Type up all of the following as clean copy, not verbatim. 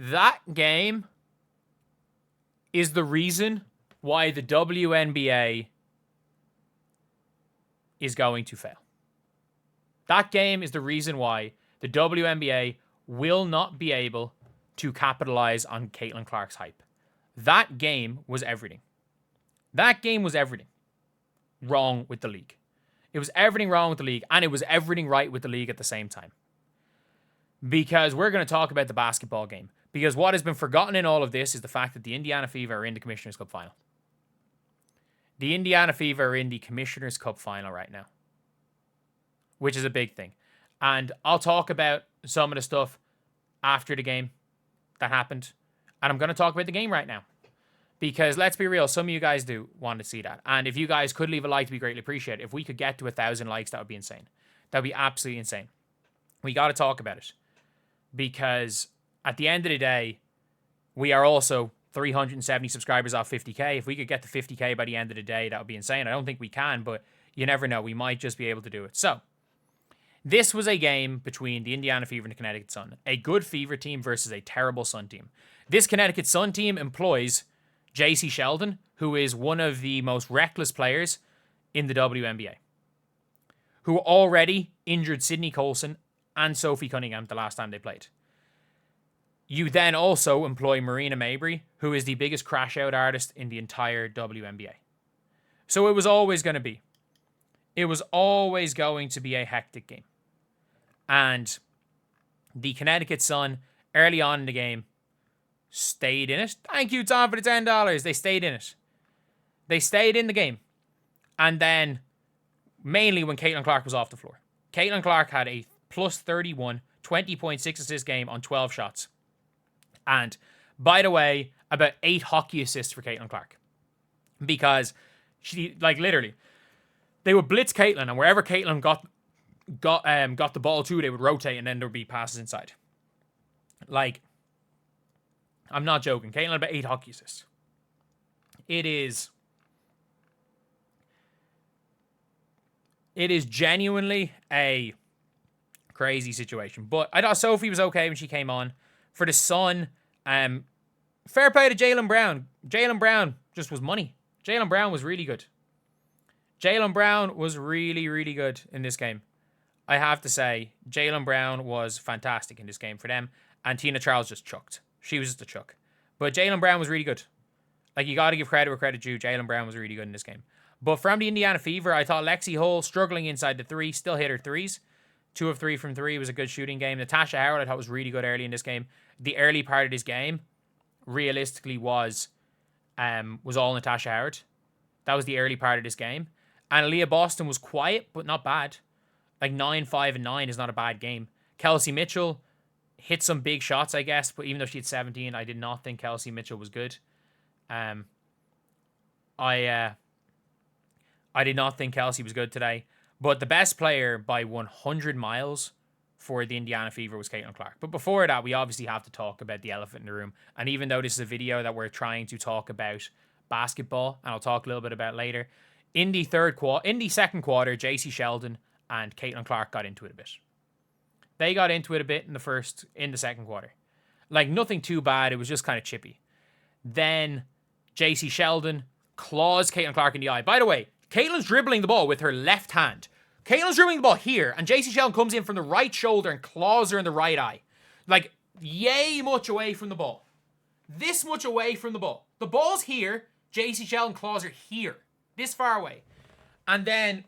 That game is the reason why the WNBA is going to fail. That game is the reason why the WNBA will not be able to capitalize on Caitlin Clark's hype. That game was everything. That game was everything wrong with the league. It was everything wrong with the league, and it was everything right with the league at the same time. Because we're going to talk about the basketball game. Because what has been forgotten in all of this is the fact that the Indiana Fever are in the Commissioner's Cup final. The Indiana Fever are in the Commissioner's Cup final right now, which is a big thing. And I'll talk about some of the stuff after the game that happened. And I'm going to talk about the game right now. Because let's be real, some of you guys do want to see that. And if you guys could leave a like, to be greatly appreciated. If we could get to 1,000 likes, that would be insane. That would be absolutely insane. We got to talk about it. Because at the end of the day, we are also 370 subscribers off 50k. If we could get to 50k by the end of the day, that would be insane. I don't think we can, but you never know. We might just be able to do it. So, this was a game between the Indiana Fever and the Connecticut Sun. A good Fever team versus a terrible Sun team. This Connecticut Sun team employs J.C. Sheldon, who is one of the most reckless players in the WNBA, who already injured Sydney Colson and Sophie Cunningham the last time they played. You then also employ Breanna Mabry, who is the biggest crash-out artist in the entire WNBA. So it was always going to be. It was always going to be a hectic game. And the Connecticut Sun, early on in the game, stayed in it. Thank you, Tom, for the $10. They stayed in it. They stayed in the game. And then, mainly when Caitlin Clark was off the floor. Caitlin Clark had a plus 31, 20.6 assist game on 12 shots. And, by the way, about 8 hockey assists for Caitlin Clark. Because she, like, literally, they would blitz Caitlin, and wherever Caitlin got the ball to, they would rotate, and then there would be passes inside. Like, I'm not joking. Caitlin had about 8 hockey assists. It is genuinely a crazy situation. But I thought Sophie was okay when she came on. For the Sun, fair play to Jaylen Brown. Jaylen Brown just was money. Jaylen Brown was really good. Jaylen Brown was really, really good in this game. I have to say, Jaylen Brown was fantastic in this game for them. And Tina Charles just chucked. She was just a chuck. But Jaylen Brown was really good. Like, you got to give credit where credit due. Jaylen Brown was really good in this game. But from the Indiana Fever, I thought Lexi Hull, struggling inside the three, still hit her threes. 2 of 3 from 3 was a good shooting game. Natasha Howard, I thought, was really good early in this game. The early part of this game, realistically, was all Natasha Howard. That was the early part of this game. And Aaliyah Boston was quiet, but not bad. Like, 9, 5, and 9 is not a bad game. Kelsey Mitchell hit some big shots, I guess, but even though she had 17, I did not think Kelsey Mitchell was good. I did not think Kelsey was good today. But the best player by 100 miles for the Indiana Fever was Caitlin Clark. But before that, we obviously have to talk about the elephant in the room. And even though this is a video that we're trying to talk about basketball, and I'll talk a little bit about later, in the second quarter, J.C. Sheldon and Caitlin Clark got into it a bit. They got into it a bit in the second quarter. Like, nothing too bad. It was just kind of chippy. Then J.C. Sheldon claws Caitlin Clark in the eye. By the way, Caitlin's dribbling the ball with her left hand. Caitlin's dribbling the ball here, and J.C. Sheldon comes in from the right shoulder and claws her in the right eye. Like, yay much away from the ball. This much away from the ball. The ball's here. J.C. Sheldon claws her here. This far away. And then,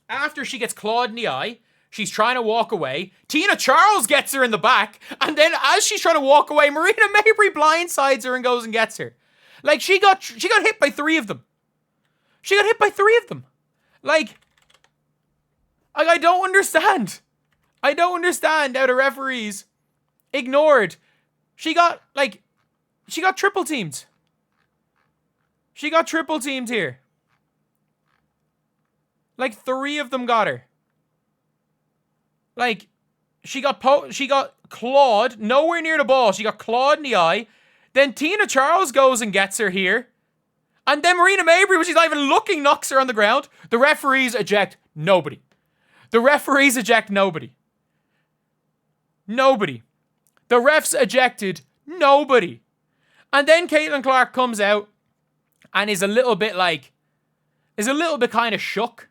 after she gets clawed in the eye, she's trying to walk away. Tina Charles gets her in the back. And then, as she's trying to walk away, Breanna Mabry blindsides her and goes and gets her. Like, she got hit by 3 of them. She got hit by 3 of them. Like, I don't understand. I don't understand how the referees ignored. She got triple teamed. She got triple teamed here. Like, 3 of them got her. Like, she got clawed nowhere near the ball. She got clawed in the eye. Then Tina Charles goes and gets her here. And then Breanna Mabry, when she's not even looking, knocks her on the ground. The referees eject nobody. The referees eject nobody. Nobody. The refs ejected Nobody. And then Caitlin Clark comes out and is a little bit kind of shook.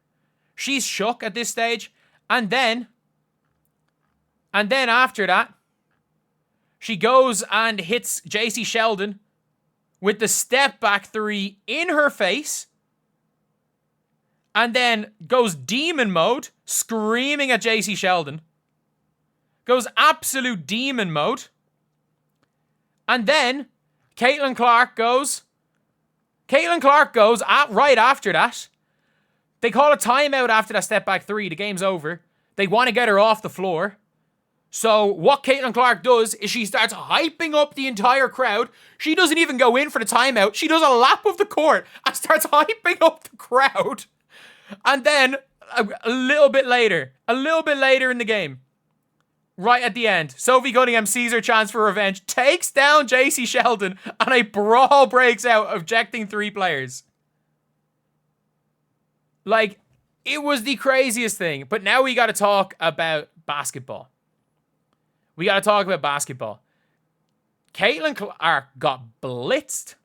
She's shook at this stage. And then after that, she goes and hits JC Sheldon with the step back three in her face. And then goes demon mode, screaming at JC Sheldon. Goes absolute demon mode. And then Caitlin Clark goes right after that. They call a timeout after that step back three. The game's over. They want to get her off the floor. So what Caitlin Clark does is she starts hyping up the entire crowd. She doesn't even go in for the timeout. She does a lap of the court and starts hyping up the crowd. And then a little bit later in the game, right at the end, Sophie Cunningham sees her chance for revenge, takes down JC Sheldon, and a brawl breaks out, ejecting 3 players. Like, it was the craziest thing. But now we got to talk about basketball. Caitlin Clark got blitzed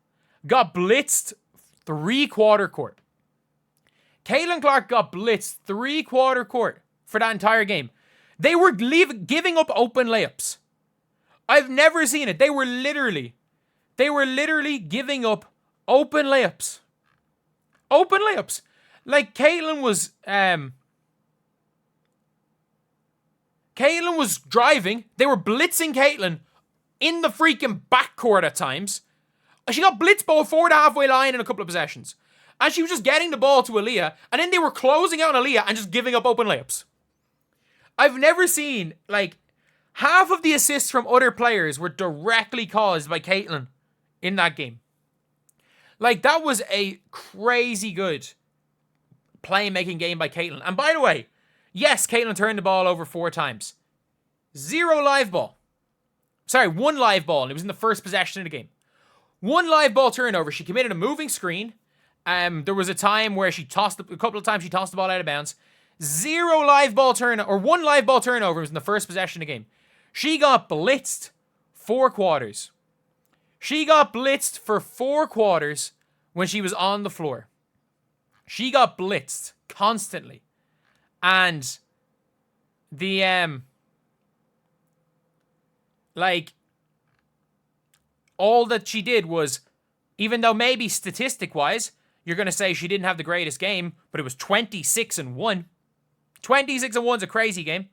3-quarter court. Caitlin Clark got blitzed 3-quarter court for that entire game. They were giving up open layups. I've never seen it. They were literally giving up open layups. Open layups. Like Caitlin was driving. They were blitzing Caitlin in the freaking backcourt at times. She got blitzed before the halfway line in a couple of possessions. And she was just getting the ball to Aaliyah. And then they were closing out on Aaliyah and just giving up open layups. I've never seen, like, half of the assists from other players were directly caused by Caitlin in that game. Like, that was a crazy good playmaking game by Caitlin. And by the way, yes, Caitlin turned the ball over 4 times. 0 live ball. Sorry, 1 live ball, and it was in the first possession of the game. 1 live ball turnover. She committed a moving screen. There was a time where a couple of times she tossed the ball out of bounds. 0 live ball turnover, or 1 live ball turnover was in the first possession of the game. She got blitzed 4 quarters. She got blitzed for 4 quarters when she was on the floor. She got blitzed constantly. And all that she did was, even though maybe statistic-wise, you're going to say she didn't have the greatest game, but it was 26-1. 26-1's a crazy game.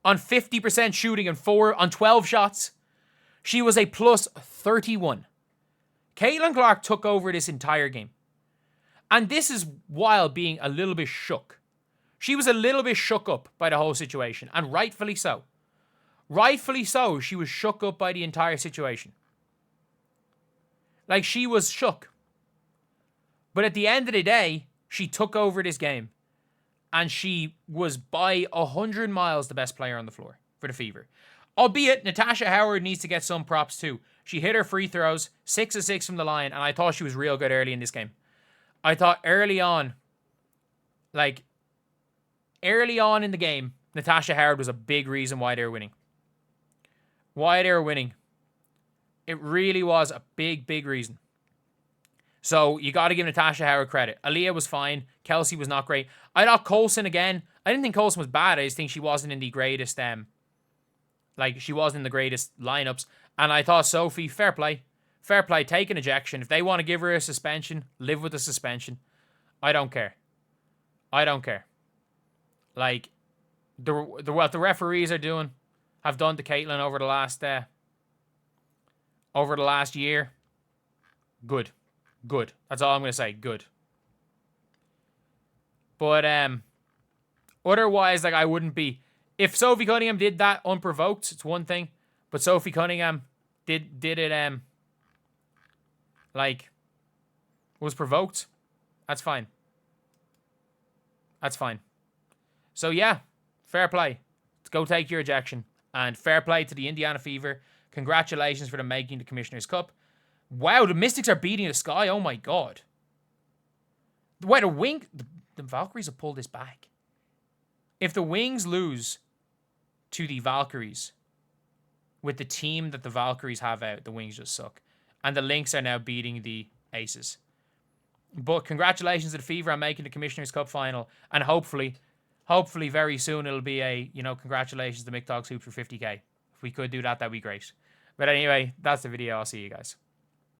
On 50% shooting and on 12 shots, she was a plus 31. Caitlin Clark took over this entire game. And this is while being a little bit shook. She was a little bit shook up by the whole situation, and rightfully so. Rightfully so, she was shook up by the entire situation. Like, she was shook. But at the end of the day, she took over this game. And she was by 100 miles the best player on the floor for the Fever. Albeit, Natasha Howard needs to get some props too. She hit her free throws, 6 of 6 from the line, and I thought she was real good early in this game. I thought early on in the game, Natasha Howard was a big reason why they were winning. It really was a big, big reason. So you got to give Natasha Howard credit. Aaliyah was fine. Kelsey was not great. I thought Colson again. I didn't think Colson was bad. I just think she wasn't in the greatest. She wasn't in the greatest lineups. And I thought Sophie, fair play. Fair play. Take an ejection. If they want to give her a suspension, live with the suspension. I don't care. Like, what the referees have done to Caitlin over the last year. Good. That's all I'm going to say. Good. But otherwise, like, I wouldn't be. If Sophie Cunningham did that unprovoked, it's one thing. But Sophie Cunningham did it was provoked. That's fine. So yeah, fair play. Let's go take your ejection. And fair play to the Indiana Fever. Congratulations for them making the Commissioner's Cup. Wow, the Mystics are beating the Sky. Oh my god. Wait, the Valkyries will pull this back. If the Wings lose to the Valkyries, with the team that the Valkyries have out, the Wings just suck. And the Lynx are now beating the Aces. But congratulations to the Fever on making the Commissioner's Cup final. And hopefully very soon it'll be a, congratulations to Mick Dogs Hoops for 50k. If we could do that, that'd be great. But anyway, that's the video. I'll see you guys.